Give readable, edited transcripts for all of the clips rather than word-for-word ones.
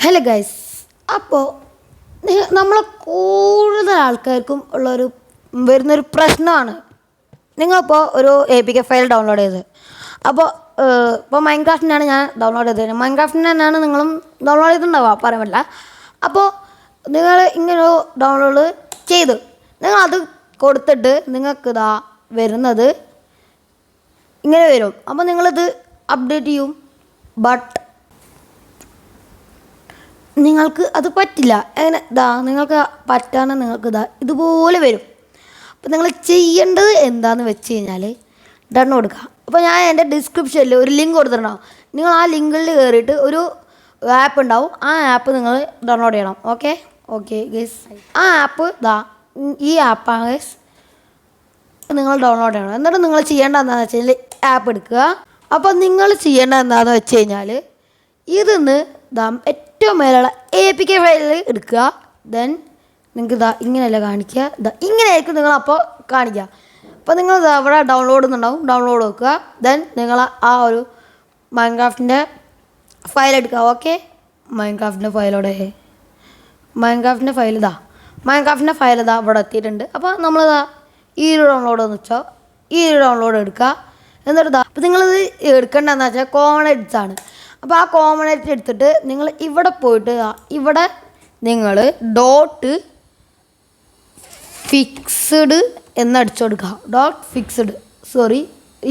Hello guys, അപ്പോൾ നമ്മളെ കൂടുതൽ ആൾക്കാർക്കും വരുന്നൊരു പ്രശ്നമാണ്. നിങ്ങളിപ്പോൾ ഒരു APK ഫയൽ ഡൗൺലോഡ് ചെയ്ത്, അപ്പോൾ ഇപ്പോൾ മൈൻക്രാഫ്റ്റിനാണ് ഞാൻ ഡൗൺലോഡ് ചെയ്തത്. മൈൻക്രാഫ്റ്റിന് തന്നെയാണ് നിങ്ങളും ഡൗൺലോഡ് ചെയ്തിട്ടുണ്ടാവുക, പറയാൻ പറ്റില്ല. അപ്പോൾ നിങ്ങൾ ഇങ്ങനെ ഡൗൺലോഡ് ചെയ്ത് നിങ്ങളത് കൊടുത്തിട്ട് നിങ്ങൾക്ക് ഇതാ വരുന്നത് ഇങ്ങനെ വരും. അപ്പോൾ നിങ്ങളിത് അപ്ഡേറ്റ് ചെയ്യും, ബട്ട് നിങ്ങൾക്ക് അത് പറ്റില്ല. അങ്ങനെ നിങ്ങൾക്ക് പറ്റാതെ നിങ്ങൾക്ക് ഇതുപോലെ വരും. അപ്പോൾ നിങ്ങൾ ചെയ്യേണ്ടത് എന്താണെന്ന് വെച്ച് കഴിഞ്ഞാൽ ഡൺ കൊടുക്കുക. അപ്പോൾ ഞാൻ എൻ്റെ ഡിസ്ക്രിപ്ഷനിൽ ഒരു ലിങ്ക് കൊടുത്തിട്ടുണ്ടാവും. നിങ്ങൾ ആ ലിങ്കിൽ കയറിയിട്ട് ഒരു ആപ്പ് ഉണ്ടാവും. ആ ആപ്പ് നിങ്ങൾ ഡൗൺലോഡ് ചെയ്യണം. ഓക്കെ ഗൈസ്, ആ ആപ്പ് ഈ ആപ്പാണ് ഗൈസ്. നിങ്ങൾ ഡൗൺലോഡ് ചെയ്യണം. എന്നിട്ട് നിങ്ങൾ ചെയ്യേണ്ടത് എന്താണെന്ന് വെച്ച് കഴിഞ്ഞാൽ ആപ്പ് എടുക്കുക. അപ്പോൾ നിങ്ങൾ ചെയ്യേണ്ടത് എന്താണെന്ന് വെച്ച് കഴിഞ്ഞാൽ ഇതിന്ന് ഏറ്റവും മേലുള്ള APK ഫയൽ എടുക്കുക. ദെൻ നിങ്ങൾക്ക് ഇങ്ങനെയല്ല കാണിക്കുക, ഇങ്ങനെയായിരിക്കും നിങ്ങൾ അപ്പോൾ കാണിക്കുക. അപ്പോൾ നിങ്ങൾ അവിടെ ഡൗൺലോഡ് ചെയ്യുന്നുണ്ടാവും, ഡൗൺലോഡ് വെക്കുക. ദെൻ നിങ്ങൾ ആ ഒരു മൈൻക്രാഫ്റ്റിൻ്റെ ഫയൽ എടുക്കുക. മൈൻക്രാഫ്റ്റിൻ്റെ ഫയൽ ഇവിടെ എത്തിയിട്ടുണ്ട്. അപ്പോൾ നമ്മളിതാ ഈ ഒരു ഡൗൺലോഡ് എന്ന് വെച്ചാൽ ഈ ഒരു ഡൗൺലോഡ് എടുക്കുക. എന്നിട്ട് അപ്പോൾ നിങ്ങളിത് എടുക്കേണ്ടതെന്ന് വെച്ചാൽ കോമൺ എഡിറ്റ്സ് ആണ്. അപ്പോൾ ആ കോമൺ എഡിറ്റ് എടുത്തിട്ട് നിങ്ങൾ ഇവിടെ പോയിട്ട് ഇവിടെ നിങ്ങൾ .fixed എന്നടിച്ചു കൊടുക്കുക.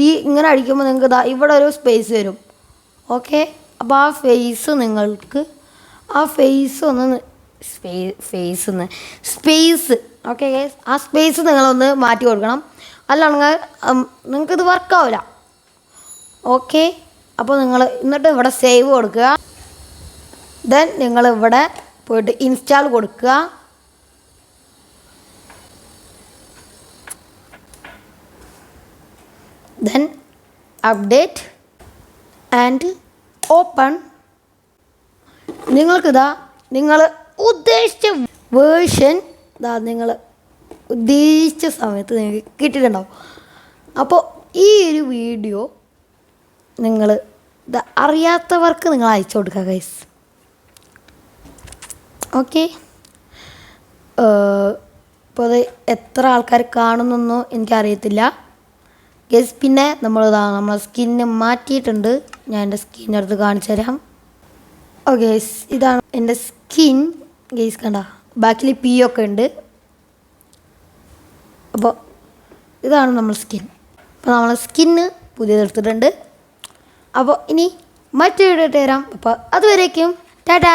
ഈ ഇങ്ങനെ അടിക്കുമ്പോൾ നിങ്ങൾക്ക് ഇവിടെ ഒരു സ്പേസ് വരും. അപ്പോൾ ആ ഫേസ് നിങ്ങൾക്ക് ആ സ്പേസ് നിങ്ങളൊന്ന് മാറ്റി കൊടുക്കണം. അല്ലാണെങ്കിൽ നിങ്ങൾക്കിത് വർക്കാവില്ല. അപ്പോൾ നിങ്ങൾ എന്നിട്ട് ഇവിടെ സേവ് കൊടുക്കുക. ദെൻ നിങ്ങൾ ഇവിടെ പോയിട്ട് ഇൻസ്റ്റാൾ കൊടുക്കുക. Then update and open. നിങ്ങൾ ഉദ്ദേശിച്ച വേർഷൻ നിങ്ങൾ ഉദ്ദേശിച്ച സമയത്ത് നിങ്ങൾക്ക് കിട്ടിയിട്ടുണ്ടാവും. അപ്പോൾ ഈ ഒരു വീഡിയോ നിങ്ങൾ അറിയാത്തവർക്ക് നിങ്ങൾ അയച്ചു കൊടുക്കുക ഗൈസ്. ഇപ്പോൾ അത് എത്ര ആൾക്കാർ കാണുന്നൊന്നും എനിക്കറിയത്തില്ല ഗൈസ്. പിന്നെ നമ്മളെ സ്കിന്ന് മാറ്റിയിട്ടുണ്ട്. ഞാൻ എൻ്റെ സ്കിന്നെടുത്ത് കാണിച്ചു തരാം. ഗൈസ്, ഇതാണ് എൻ്റെ സ്കിൻ ഗൈസ്. കണ്ട ബാക്കിൽ P ഒക്കെ ഉണ്ട്. അപ്പോൾ ഇതാണ് നമ്മളെ സ്കിൻ. അപ്പോൾ നമ്മളെ സ്കിന്ന് പുതിയതെടുത്തിട്ടുണ്ട്. അപ്പോൾ ഇനി മറ്റൊരു വീഡിയോ ഇട്ട് തരാം. അപ്പോൾ അതുവരേക്കും ടാറ്റാ.